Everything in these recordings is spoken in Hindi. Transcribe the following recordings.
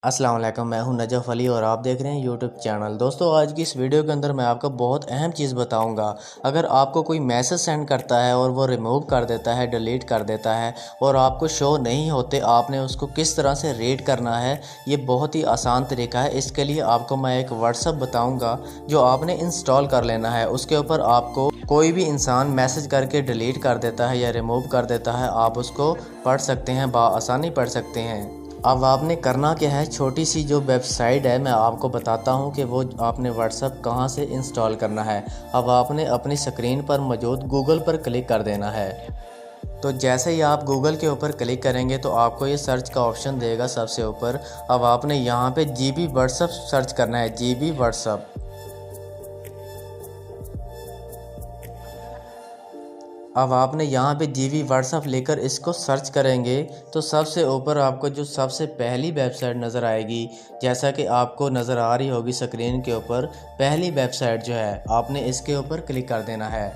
अस्सलाम वालेकुम, मैं हूं नजफ़ अली और आप देख रहे हैं यूट्यूब चैनल। दोस्तों, आज की इस वीडियो के अंदर मैं आपको बहुत अहम चीज़ बताऊंगा। अगर आपको कोई मैसेज सेंड करता है और वो रिमूव कर देता है, डिलीट कर देता है और आपको शो नहीं होते, आपने उसको किस तरह से रीड करना है, ये बहुत ही आसान तरीका है। इसके लिए आपको मैं एक व्हाट्सअप बताऊँगा जो आपने इंस्टॉल कर लेना है। उसके ऊपर आपको कोई भी इंसान मैसेज करके डिलीट कर देता है या रिमूव कर देता है, आप उसको पढ़ सकते हैं, बआसानी पढ़ सकते हैं। अब आपने करना क्या है, छोटी सी जो वेबसाइट है मैं आपको बताता हूं कि वो आपने व्हाट्सअप कहां से इंस्टॉल करना है। अब आपने अपनी स्क्रीन पर मौजूद गूगल पर क्लिक कर देना है। तो जैसे ही आप गूगल के ऊपर क्लिक करेंगे तो आपको ये सर्च का ऑप्शन देगा सबसे ऊपर। अब आपने यहाँ पे जीबी व्हाट्सअप सर्च करना है, जीबी व्हाट्सअप। अब आपने यहाँ पे जीबी व्हाट्सअप लेकर इसको सर्च करेंगे तो सबसे ऊपर आपको जो सबसे पहली वेबसाइट नज़र आएगी, जैसा कि आपको नज़र आ रही होगी स्क्रीन के ऊपर, पहली वेबसाइट जो है आपने इसके ऊपर क्लिक कर देना है।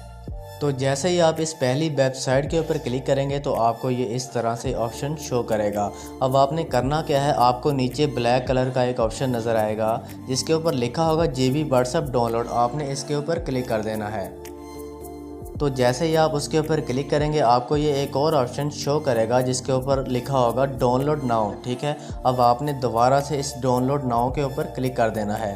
तो जैसे ही आप इस पहली वेबसाइट के ऊपर क्लिक करेंगे तो आपको ये इस तरह से ऑप्शन शो करेगा। अब आपने करना क्या है, आपको नीचे ब्लैक कलर का एक ऑप्शन नज़र आएगा जिसके ऊपर लिखा होगा जीबी व्हाट्सअप डाउनलोड, आपने इसके ऊपर क्लिक कर देना है। तो जैसे ही आप उसके ऊपर क्लिक करेंगे आपको ये एक और ऑप्शन शो करेगा जिसके ऊपर लिखा होगा डाउनलोड नाउ। ठीक है, अब आपने दोबारा से इस डाउनलोड नाउ के ऊपर क्लिक कर देना है।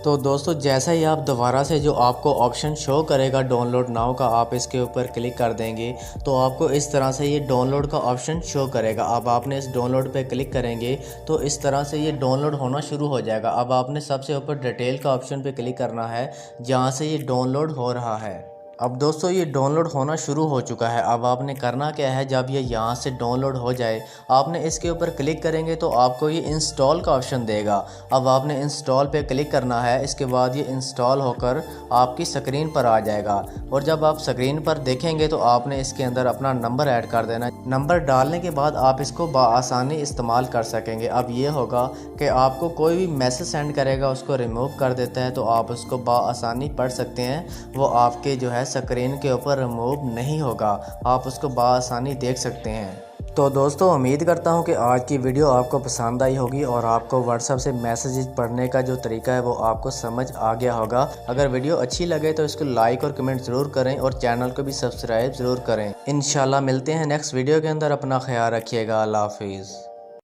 तो दोस्तों, जैसे ही आप दोबारा से जो आपको ऑप्शन शो करेगा डाउनलोड नाउ का, आप इसके ऊपर क्लिक कर देंगे तो आपको इस तरह से ये डाउनलोड का ऑप्शन शो करेगा। अब आपने इस डाउनलोड पे क्लिक करेंगे तो इस तरह से ये डाउनलोड होना शुरू हो जाएगा। अब आपने सबसे ऊपर डिटेल का ऑप्शन पे क्लिक करना है जहाँ से ये डाउनलोड हो रहा है। अब दोस्तों, ये डाउनलोड होना शुरू हो चुका है। अब आपने करना क्या है, जब ये यहाँ से डाउनलोड हो जाए आपने इसके ऊपर क्लिक करेंगे तो आपको ये इंस्टॉल का ऑप्शन देगा। अब आपने इंस्टॉल पे क्लिक करना है, इसके बाद ये इंस्टॉल होकर आपकी स्क्रीन पर आ जाएगा। और जब आप स्क्रीन पर देखेंगे तो आपने इसके अंदर अपना नंबर ऐड कर देना। नंबर डालने के बाद आप इसको बआसानी इस्तेमाल कर सकेंगे। अब ये होगा कि आपको कोई भी मैसेज सेंड करेगा, उसको रिमूव कर देता है तो आप उसको बआसानी पढ़ सकते हैं। वो आपके जो है स्क्रीन के ऊपर रिमूव नहीं होगा, आप उसको बआसानी देख सकते हैं। तो दोस्तों, उम्मीद करता हूं कि आज की वीडियो आपको पसंद आई होगी और आपको व्हाट्सएप से मैसेजेस पढ़ने का जो तरीका है वो आपको समझ आ गया होगा। अगर वीडियो अच्छी लगे तो इसको लाइक और कमेंट ज़रूर करें और चैनल को भी सब्सक्राइब ज़रूर करें। इंशाल्लाह मिलते हैं नेक्स्ट वीडियो के अंदर। अपना ख्याल रखिएगा। अल्लाह हाफिज़।